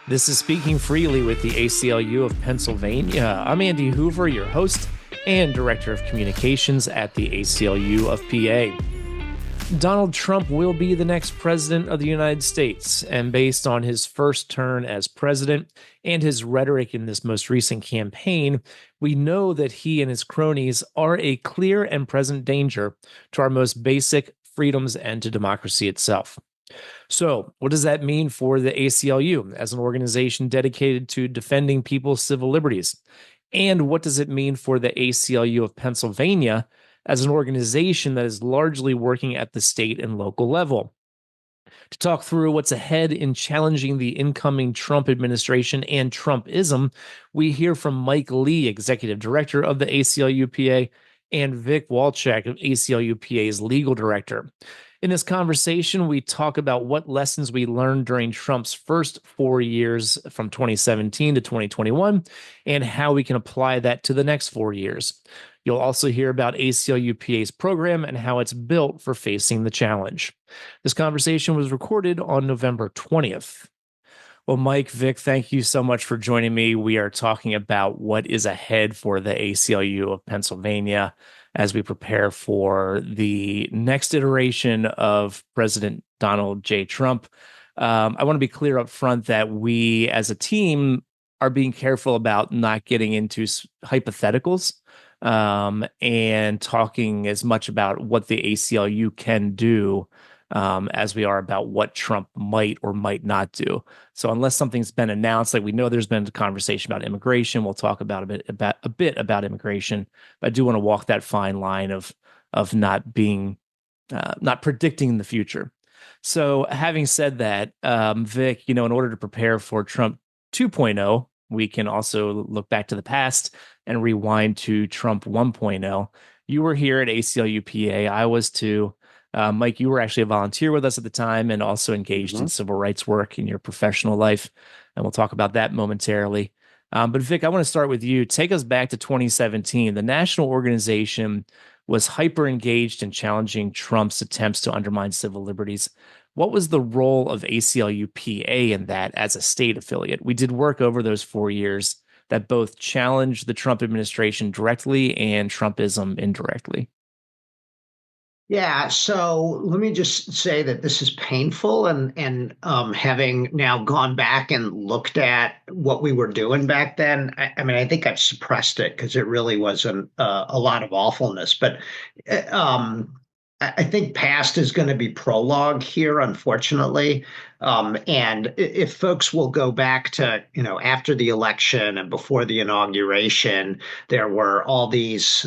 This is Speaking Freely with the ACLU of Pennsylvania. I'm Andy Hoover, your host and Director of Communications at the ACLU of PA. Donald Trump will be the next president of the United States, and based on his first turn as president and his rhetoric in this most recent campaign, we know that he and his cronies are a clear and present danger to our most basic freedoms and to democracy itself. So, what does that mean for the ACLU as an organization dedicated to defending people's civil liberties? And what does it mean for the ACLU of Pennsylvania as an organization that is largely working at the state and local level? To talk through what's ahead in challenging the incoming Trump administration and Trumpism, we hear from Mike Lee, Executive Director of the ACLU-PA, and Vic Walczak, of ACLU-PA's Legal Director. In this conversation, we talk about what lessons we learned during Trump's first 4 years from 2017 to 2021 and how we can apply that to the next 4 years. You'll also hear about ACLU-PA's program and how it's built for facing the challenge. This conversation was recorded on November 20th. Well, Mike, Vic, thank you so much for joining me. We are talking about what is ahead for the ACLU of Pennsylvania as we prepare for the next iteration of President Donald J. Trump. I want to be clear up front that we as a team are being careful about not getting into hypotheticals and talking as much about what the ACLU can do as we are about what Trump might or might not do. So unless something's been announced, like we know there's been a conversation about immigration, we'll talk about a bit about immigration. But I do want to walk that fine line of not being not predicting the future. So having said that, Vic, in order to prepare for Trump 2.0, we can also look back to the past and rewind to Trump 1.0. You were here at ACLU-PA. I was too. Mike, you were actually a volunteer with us at the time and also engaged in civil rights work in your professional life. And we'll talk about that momentarily. But Vic, I want to start with you. Take us back to 2017. The national organization was hyper engaged in challenging Trump's attempts to undermine civil liberties. What was the role of ACLU-PA in that as a state affiliate? We did work over those 4 years that both challenged the Trump administration directly and Trumpism indirectly. Yeah, so let me just say that this is painful, and having now gone back and looked at what we were doing back then, I mean, I think I've suppressed it because it really wasn't a lot of awfulness. But I think past is going to be prologue here, unfortunately. And if folks will go back to, after the election and before the inauguration, there were all these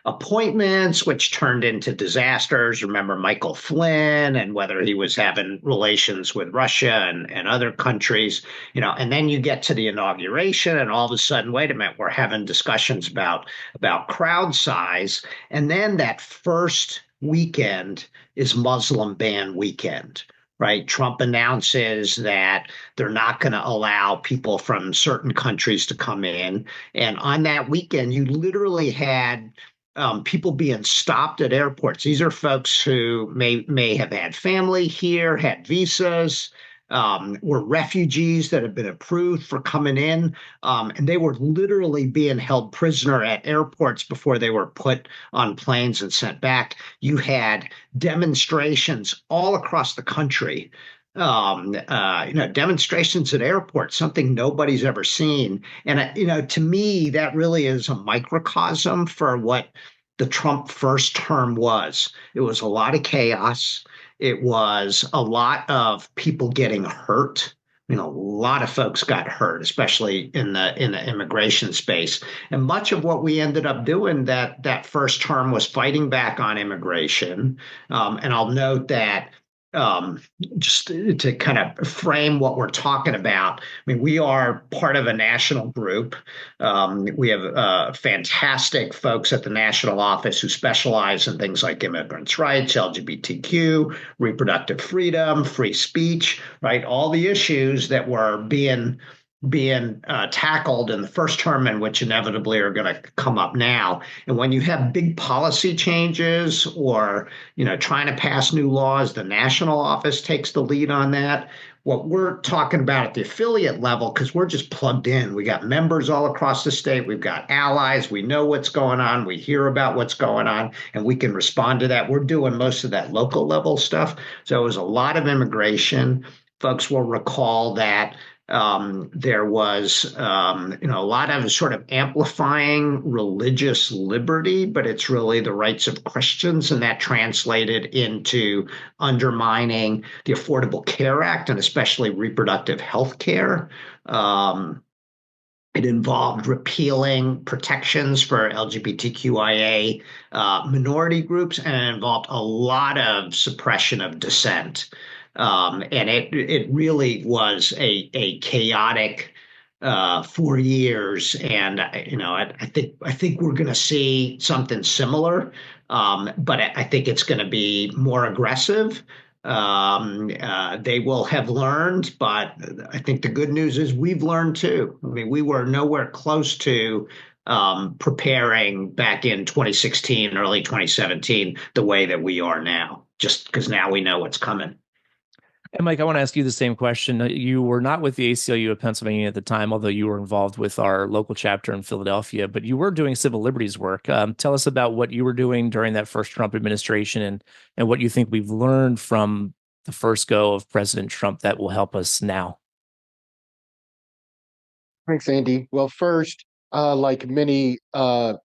appointments, which turned into disasters. Remember Michael Flynn and whether he was having relations with Russia and other countries, and then you get to the inauguration and all of a sudden, wait a minute, we're having discussions about crowd size. And then that first weekend is Muslim ban weekend. Right. Trump announces that they're not going to allow people from certain countries to come in. And on that weekend, you literally had people being stopped at airports. These are folks who may have had family here, had visas, were refugees that have been approved for coming in. And they were literally being held prisoner at airports before they were put on planes and sent back. You had demonstrations all across the country. Demonstrations at airports, something nobody's ever seen. And, to me, that really is a microcosm for what the Trump first term was. It was a lot of chaos. It was a lot of people getting hurt. A lot of folks got hurt, especially in the immigration space. And much of what we ended up doing that first term was fighting back on immigration. And I'll note that just to kind of frame what we're talking about, I mean, we are part of a national group. We have fantastic folks at the national office who specialize in things like immigrants' rights, LGBTQ, reproductive freedom, free speech, right? All the issues that were being being tackled in the first term and which inevitably are going to come up now. And when you have big policy changes or, trying to pass new laws, the national office takes the lead on that. What we're talking about at the affiliate level, because we're just plugged in, we got members all across the state, we've got allies, we know what's going on, we hear about what's going on, and we can respond to that. We're doing most of that local level stuff. So it was a lot of immigration. Folks will recall that there was, a lot of sort of amplifying religious liberty, but it's really the rights of Christians, and that translated into undermining the Affordable Care Act and especially reproductive health care. It involved repealing protections for LGBTQIA minority groups, and it involved a lot of suppression of dissent. And it really was a chaotic 4 years, and I think we're going to see something similar, but I think it's going to be more aggressive. They will have learned, but I think the good news is we've learned too. I mean, we were nowhere close to preparing back in 2016, early 2017, the way that we are now, just because now we know what's coming. And Mike, I want to ask you the same question. You were not with the ACLU of Pennsylvania at the time, although you were involved with our local chapter in Philadelphia, but you were doing civil liberties work. Tell us about what you were doing during that first Trump administration, and what you think we've learned from the first go of President Trump that will help us now. Thanks, Andy. Well, first, like many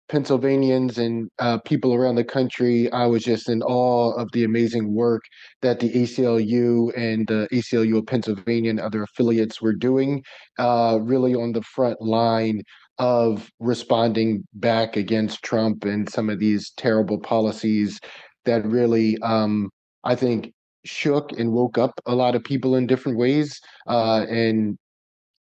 Pennsylvanians and people around the country, I was just in awe of the amazing work that the ACLU and the ACLU of Pennsylvania and other affiliates were doing, really on the front line of responding back against Trump and some of these terrible policies that really, I think, shook and woke up a lot of people in different ways. And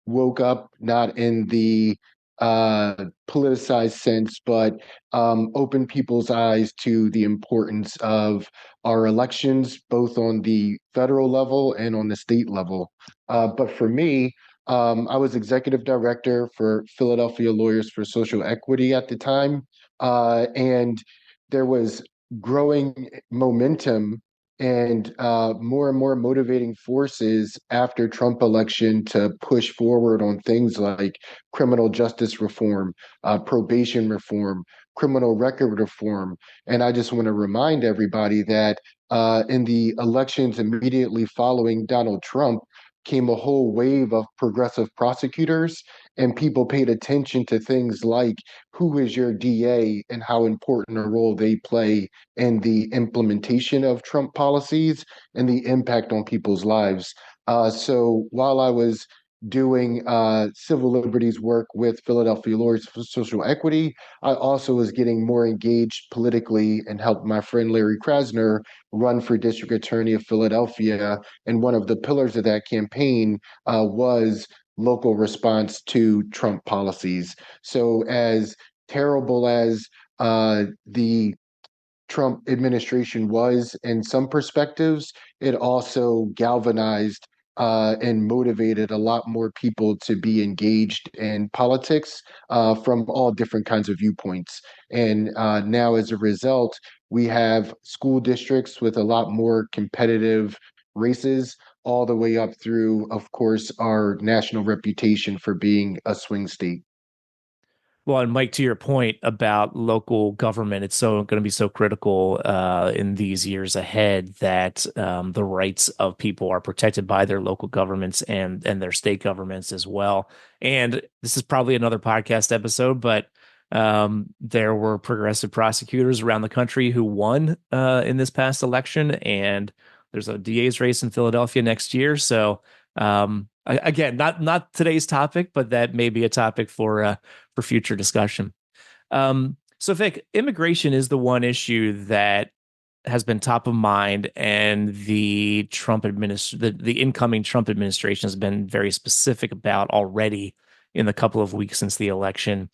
woke up not in the politicized sense, but opened people's eyes to the importance of our elections, both on the federal level and on the state level. But for me, I was executive director for Philadelphia Lawyers for Social Equity at the time, and there was growing momentum and more motivating forces after Trump election to push forward on things like criminal justice reform, probation reform, criminal record reform. And I just want to remind everybody that in the elections immediately following Donald Trump came a whole wave of progressive prosecutors, and people paid attention to things like who is your DA and how important a role they play in the implementation of Trump policies and the impact on people's lives. So while I was doing civil liberties work with Philadelphia Lawyers for Social Equity, I also was getting more engaged politically and helped my friend Larry Krasner run for district attorney of Philadelphia. And one of the pillars of that campaign was local response to Trump policies. So as terrible as the Trump administration was in some perspectives, it also galvanized and motivated a lot more people to be engaged in politics from all different kinds of viewpoints. And now, as a result, we have school districts with a lot more competitive races, all the way up through, of course, our national reputation for being a swing state. Well, and Mike, to your point about local government, it's so going to be so critical in these years ahead that the rights of people are protected by their local governments and their state governments as well. And this is probably another podcast episode, but there were progressive prosecutors around the country who won in this past election, and there's a DA's race in Philadelphia next year. So again, not today's topic, but that may be a topic for future discussion. So Vic, immigration is the one issue that has been top of mind, and the incoming Trump administration has been very specific about already in the couple of weeks since the election.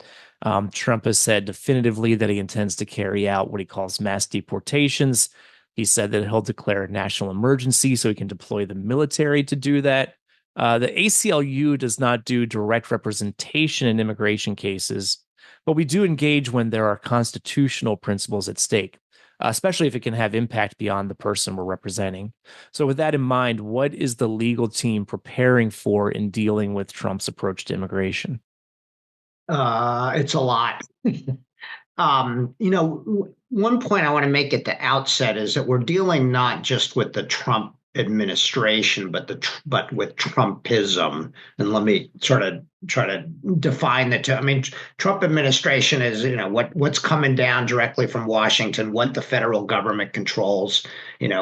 Trump has said definitively that he intends to carry out what he calls mass deportations. He said that he'll declare a national emergency so he can deploy the military to do that. The ACLU does not do direct representation in immigration cases, but we do engage when there are constitutional principles at stake, especially if it can have impact beyond the person we're representing. So, with that in mind, what is the legal team preparing for in dealing with Trump's approach to immigration? It's a lot. One point I want to make at the outset is that we're dealing not just with the Trump administration, but with Trumpism. And let me sort of try to define the two. I mean, Trump administration is, what's coming down directly from Washington, what the federal government controls.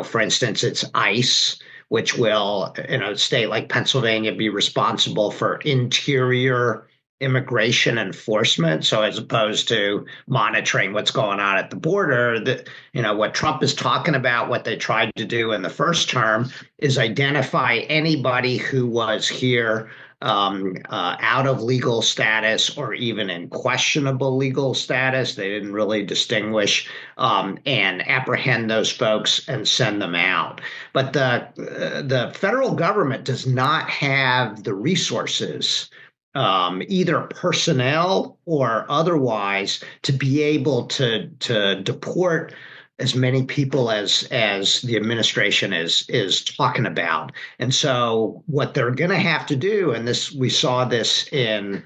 For instance, it's ICE, which will, in a state like Pennsylvania, be responsible for interior immigration enforcement. So as opposed to monitoring what's going on at the border, what Trump is talking about, what they tried to do in the first term is identify anybody who was here out of legal status or even in questionable legal status. They didn't really distinguish, and apprehend those folks and send them out. But the federal government does not have the resources, either personnel or otherwise, to be able to deport as many people as the administration is talking about. And so what they're going to have to do, and this we saw this in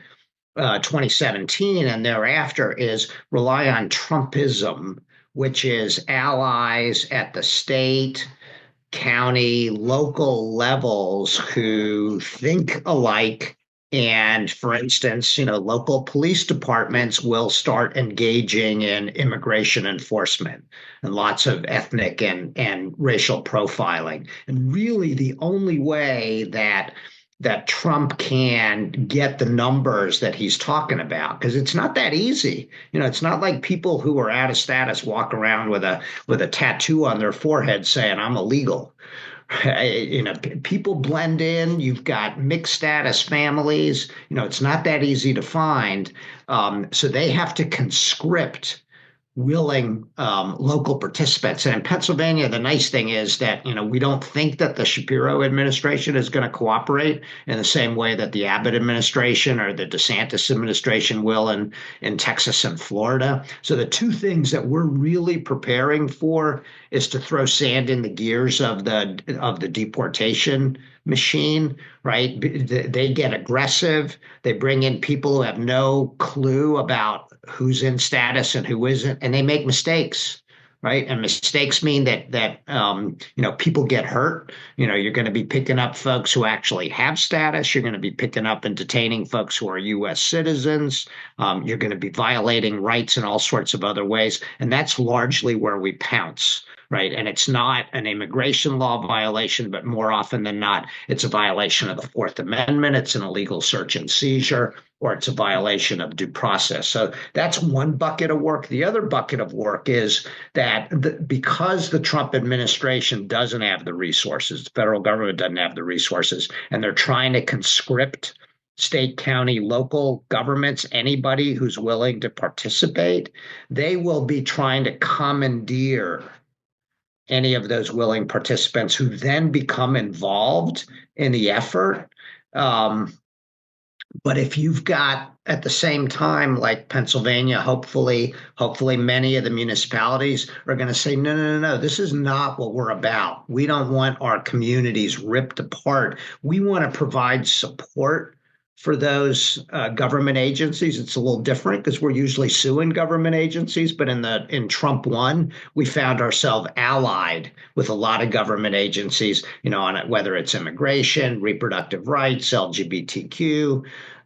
2017 and thereafter, is rely on Trumpism, which is allies at the state, county, local levels who think alike. And for instance, local police departments will start engaging in immigration enforcement and lots of ethnic and racial profiling. And really the only way that Trump can get the numbers that he's talking about, because it's not that easy. It's not like people who are out of status walk around with a tattoo on their forehead saying, "I'm illegal." People blend in. You've got mixed status families. It's not that easy to find. So they have to conscript willing local participants. And in Pennsylvania, the nice thing is that, we don't think that the Shapiro administration is going to cooperate in the same way that the Abbott administration or the DeSantis administration will in Texas and Florida. So the two things that we're really preparing for is to throw sand in the gears of the deportation machine, right? They get aggressive. They bring in people who have no clue about who's in status and who isn't, and they make mistakes, right? And mistakes mean that people get hurt. You're going to be picking up folks who actually have status. You're going to be picking up and detaining folks who are U.S. citizens. You're going to be violating rights in all sorts of other ways, and that's largely where we pounce. Right. And it's not an immigration law violation, but more often than not, it's a violation of the Fourth Amendment. It's an illegal search and seizure, or it's a violation of due process. So that's one bucket of work. The other bucket of work is that because the Trump administration doesn't have the resources, the federal government doesn't have the resources, and they're trying to conscript state, county, local governments, anybody who's willing to participate, they will be trying to commandeer any of those willing participants who then become involved in the effort. But if you've got at the same time, like Pennsylvania, hopefully many of the municipalities are going to say, no, this is not what we're about. We don't want our communities ripped apart. We want to provide support for those government agencies. It's a little different because we're usually suing government agencies, but in Trump 1, we found ourselves allied with a lot of government agencies, on it, whether it's immigration, reproductive rights, LGBTQ,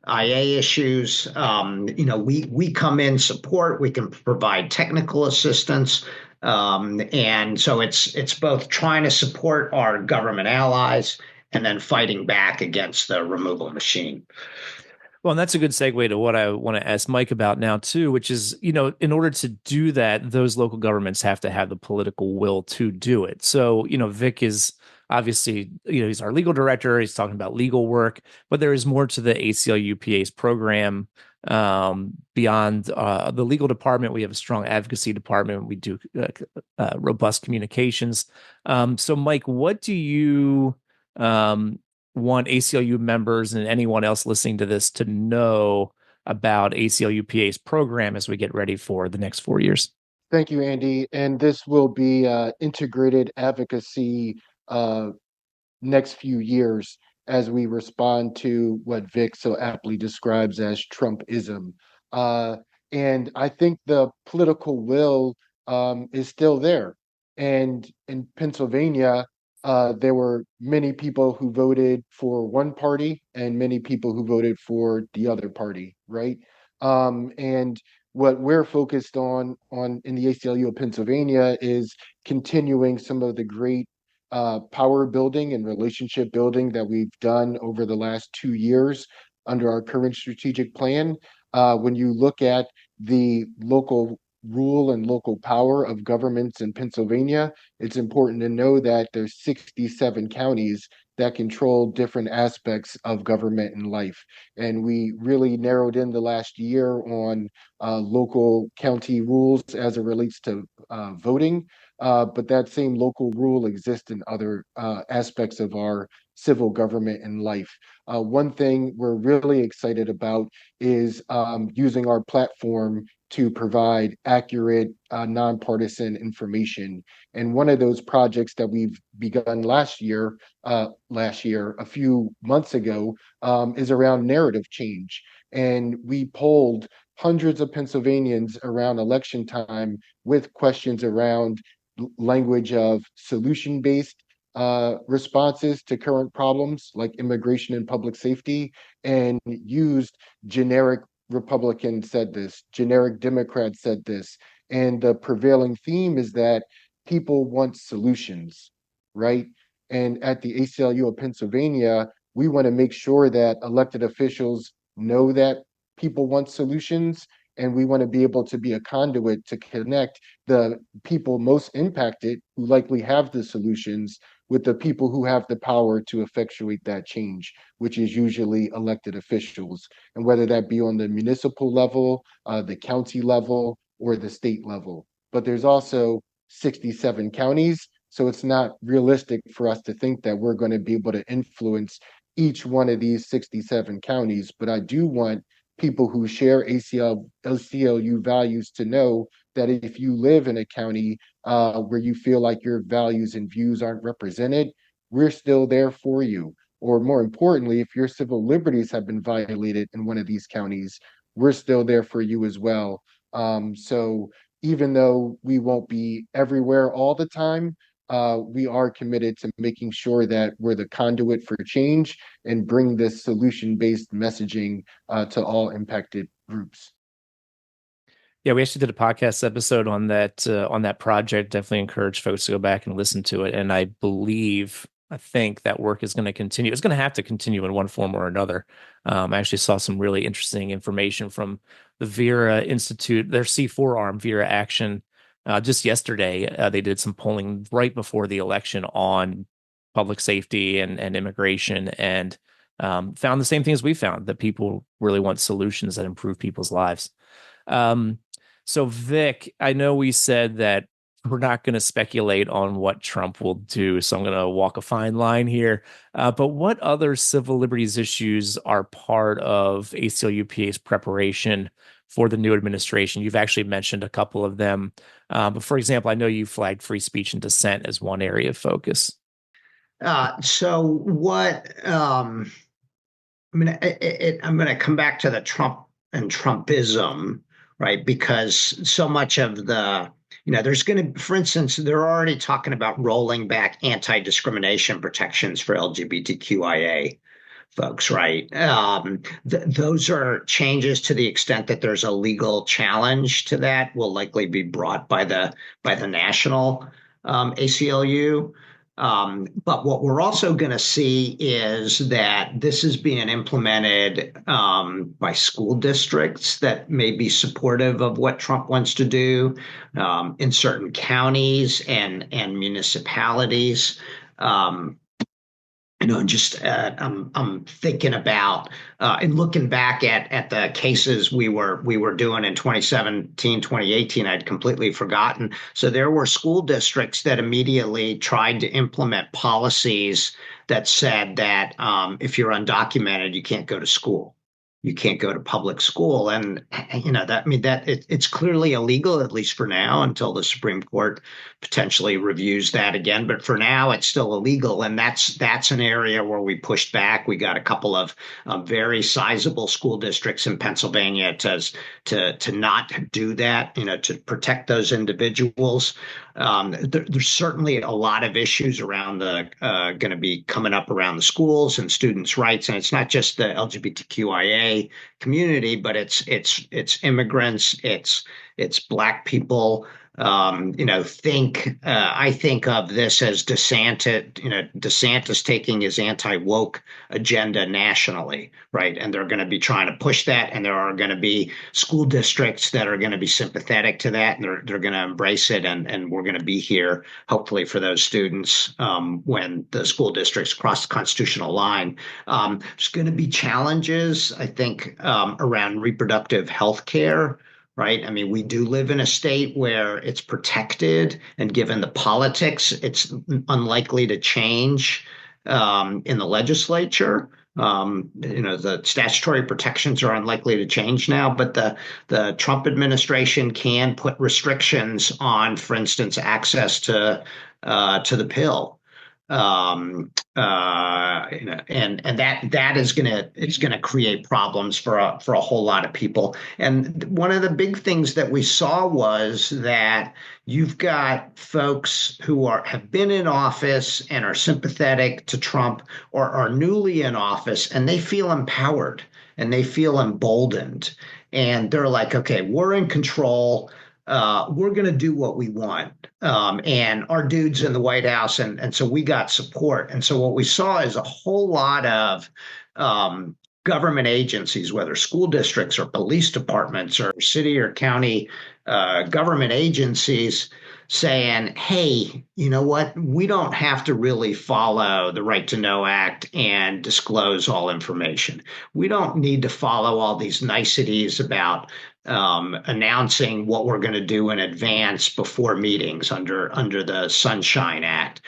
IA issues. We come in support. We can provide technical assistance. And so it's both trying to support our government allies and then fighting back against the removal machine. Well, and that's a good segue to what I want to ask Mike about now, too, which is, in order to do that, those local governments have to have the political will to do it. So, Vic is obviously, he's our legal director. He's talking about legal work, but there is more to the ACLU-PA's program beyond the legal department. We have a strong advocacy department. We do robust communications. So, Mike, what do you want ACLU members and anyone else listening to this to know about ACLU-PA's program as we get ready for the next 4 years? Thank you, Andy. And this will be integrated advocacy uh, next few years as we respond to what Vic so aptly describes as Trumpism. Uh, and I think the political will is still there. And in Pennsylvania, there were many people who voted for one party and many people who voted for the other party, right? And what we're focused on in the ACLU of Pennsylvania is continuing some of the great power building and relationship building that we've done over the last 2 years under our current strategic plan. When you look at the local rule and local power of governments in Pennsylvania, it's important to know that there's 67 counties that control different aspects of government and life. And we really narrowed in the last year on local county rules as it relates to voting, but that same local rule exists in other aspects of our civil government and life. One thing we're really excited about is using our platform to provide accurate, nonpartisan information. And one of those projects that we've begun a few months ago, is around narrative change. And we polled hundreds of Pennsylvanians around election time with questions around language of solution-based responses to current problems like immigration and public safety, and used generic Republican said this, generic Democrat said this. And the prevailing theme is that people want solutions, right? And at the ACLU of Pennsylvania, we want to make sure that elected officials know that people want solutions, and we want to be able to be a conduit to connect the people most impacted who likely have the solutions with the people who have the power to effectuate that change, which is usually elected officials. And whether that be on the municipal level, the county level, or the state level. But there's also 67 counties. So it's not realistic for us to think that we're going to be able to influence each one of these 67 counties. But I do want people who share ACLU values to know that if you live in a county where you feel like your values and views aren't represented, we're still there for you. Or more importantly, if your civil liberties have been violated in one of these counties, we're still there for you as well. So even though we won't be everywhere all the time, we are committed to making sure that we're the conduit for change and bring this solution-based messaging to all impacted groups. Yeah, we actually did a podcast episode on that project. Definitely encourage folks to go back and listen to it. And I think that work is going to continue. It's going to have to continue in one form or another. I actually saw some really interesting information from the Vera Institute, their C4 arm, Vera Action. Just yesterday, they did some polling right before the election on public safety and immigration, and found the same things we found, that people really want solutions that improve people's lives. Um, so, Vic, I know we said that we're not going to speculate on what Trump will do, so I'm going to walk a fine line here. But what other civil liberties issues are part of ACLU-PA's preparation for the new administration? You've actually mentioned a couple of them. But for example, I know you flagged free speech and dissent as one area of focus. So what? I'm going to come back to the Trump and Trumpism, right? Because so much of there's going to, for instance, they're already talking about rolling back anti-discrimination protections for LGBTQIA folks, right? Those are changes to the extent that there's a legal challenge to that will likely be brought by the national ACLU. But what we're also going to see is that this is being implemented by school districts that may be supportive of what Trump wants to do in certain counties and municipalities. Just I'm thinking about and looking back at the cases we were doing in 2017, 2018, I'd completely forgotten. So there were school districts that immediately tried to implement policies that said that if you're undocumented, you can't go to school. You can't go to public school, and that I mean it's clearly illegal, at least for now, until the Supreme Court potentially reviews that again. But for now, it's still illegal, and that's an area where we pushed back. We got a couple of very sizable school districts in Pennsylvania to not do that, to protect those individuals. There's certainly a lot of issues around the going to be coming up around the schools and students' rights, and it's not just the LGBTQIA community, but it's immigrants, it's Black people. I think of this as DeSantis taking his anti-woke agenda nationally, right? And they're going to be trying to push that, and there are going to be school districts that are going to be sympathetic to that, and they're going to embrace it, and we're going to be here hopefully for those students when the school districts cross the constitutional line. There's going to be challenges, I think, around reproductive health care. Right. I mean, we do live in a state where it's protected, and given the politics, it's unlikely to change in the legislature. The statutory protections are unlikely to change now, but the Trump administration can put restrictions on, for instance, access to the pill. And that is gonna create problems for a whole lot of people. And one of the big things that we saw was that you've got folks who have been in office and are sympathetic to Trump, or are newly in office, and they feel empowered and they feel emboldened, and they're like, okay, we're in control. We're going to do what we want. And our dude's in the White House. And so we got support. And so what we saw is a whole lot of government agencies, whether school districts or police departments or city or county government agencies, saying, hey, you know what? We don't have to really follow the Right to Know Act and disclose all information. We don't need to follow all these niceties about announcing what we're going to do in advance before meetings under the Sunshine Act.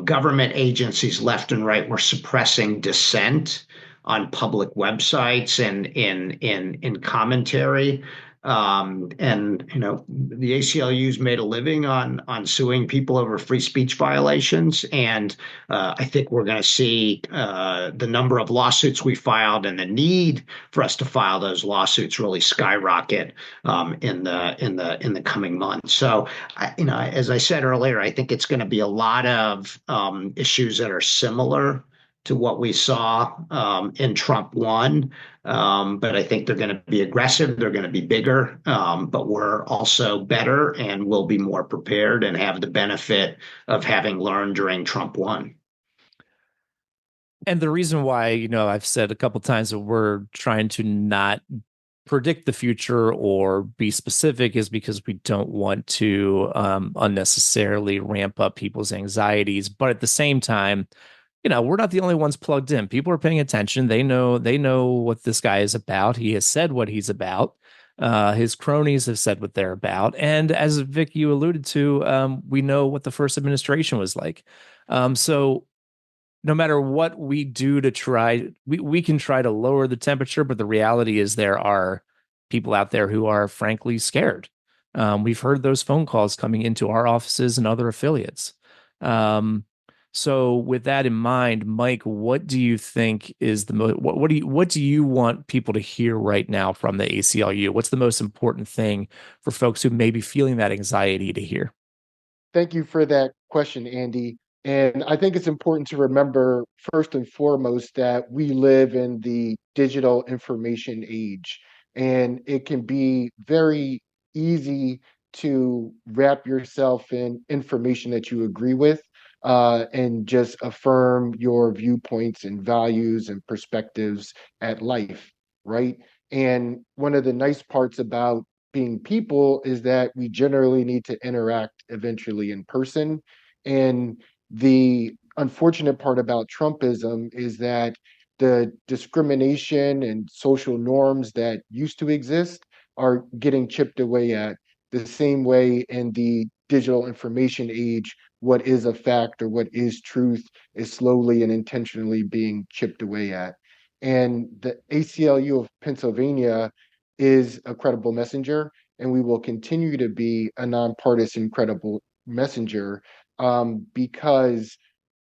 Government agencies left and right were suppressing dissent on public websites and in commentary. And the ACLU's made a living on suing people over free speech violations, and I think we're going to see the number of lawsuits we filed and the need for us to file those lawsuits really skyrocket in the coming months. So, as I said earlier, I think it's going to be a lot of issues that are similar to what we saw in Trump 1. But I think they're going to be aggressive. They're going to be bigger, but we're also better and will be more prepared and have the benefit of having learned during Trump 1. And the reason why, I've said a couple times that we're trying to not predict the future or be specific is because we don't want to unnecessarily ramp up people's anxieties. But at the same time, we're not the only ones plugged in. People are paying attention. They know what this guy is about. He has said what he's about. His cronies have said what they're about. And as Vic, you alluded to, we know what the first administration was like. So no matter what we do to try, we can try to lower the temperature, but the reality is there are people out there who are frankly scared. We've heard those phone calls coming into our offices and other affiliates. So with that in mind, Mike, what do you think is the most, what do you want people to hear right now from the ACLU? What's the most important thing for folks who may be feeling that anxiety to hear? Thank you for that question, Andy. And I think it's important to remember, first and foremost, that we live in the digital information age, and it can be very easy to wrap yourself in information that you agree with, and just affirm your viewpoints and values and perspectives at life, right? And one of the nice parts about being people is that we generally need to interact eventually in person. And the unfortunate part about Trumpism is that the discrimination and social norms that used to exist are getting chipped away at the same way in the digital information age, what is a fact or what is truth is slowly and intentionally being chipped away at. And the ACLU of Pennsylvania is a credible messenger, and we will continue to be a nonpartisan, credible messenger because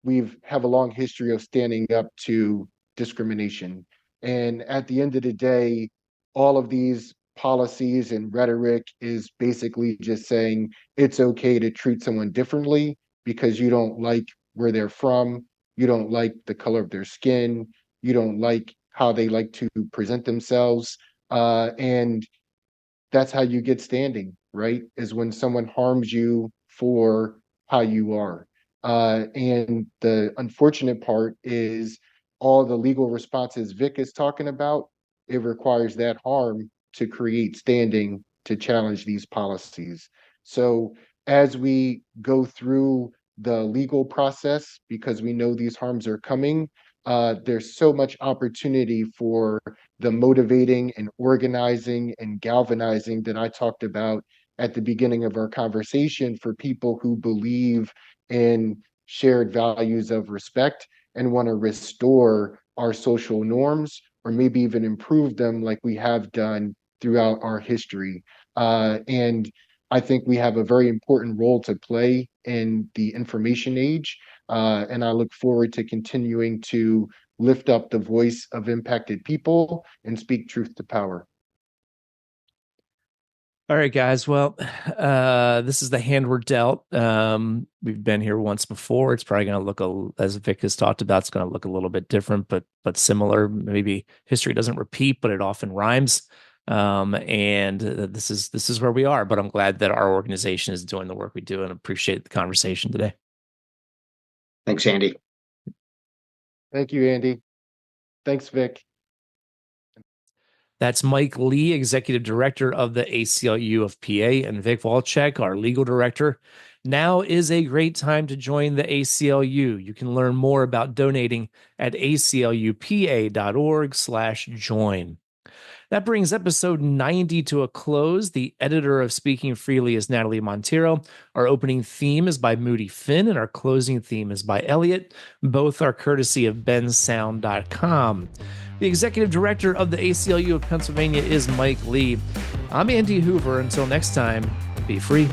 we've have a long history of standing up to discrimination. And at the end of the day, all of these policies and rhetoric is basically just saying it's okay to treat someone differently because you don't like where they're from, you don't like the color of their skin, you don't like how they like to present themselves. And that's how you get standing, right? Is when someone harms you for how you are. And the unfortunate part is all the legal responses Vic is talking about, it requires that harm to create standing to challenge these policies. So as we go through the legal process, because we know these harms are coming, there's so much opportunity for the motivating and organizing and galvanizing that I talked about at the beginning of our conversation for people who believe in shared values of respect and want to restore our social norms or maybe even improve them like we have done throughout our history. And I think we have a very important role to play in the information age. And I look forward to continuing to lift up the voice of impacted people and speak truth to power. All right, guys. Well, this is the hand we're dealt. We've been here once before. It's probably going to look, as Vic has talked about, it's going to look a little bit different, but similar. Maybe history doesn't repeat, but it often rhymes. And this is where we are. But I'm glad that our organization is doing the work we do, and appreciate the conversation today. Thanks, Andy. Thank you, Andy. Thanks, Vic. That's Mike Lee, Executive Director of the ACLU of PA, and Vic Volchek, our Legal Director. Now is a great time to join the ACLU. You can learn more about donating at aclupa.org/join. That brings episode 90 to a close. The editor of Speaking Freely is Natalie Montero. Our opening theme is by Moody Finn, and our closing theme is by Elliot. Both are courtesy of bensound.com. The executive director of the ACLU of Pennsylvania is Mike Lee. I'm Andy Hoover. Until next time, be free.